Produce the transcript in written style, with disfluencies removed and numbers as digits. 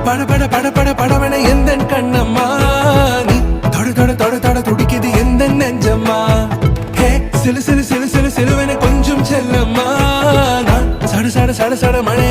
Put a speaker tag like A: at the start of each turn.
A: பட பட பட பட படவன எந்த கண்ணம்மா நீ தொட தொட தொட தொட துடிக்குது எந்த நெஞ்சம்மா ஹே சிலு சிலு சிலு சிலு சிலுவன கொஞ்சம் செல்லம்மா நான் சட சட சட சட மழை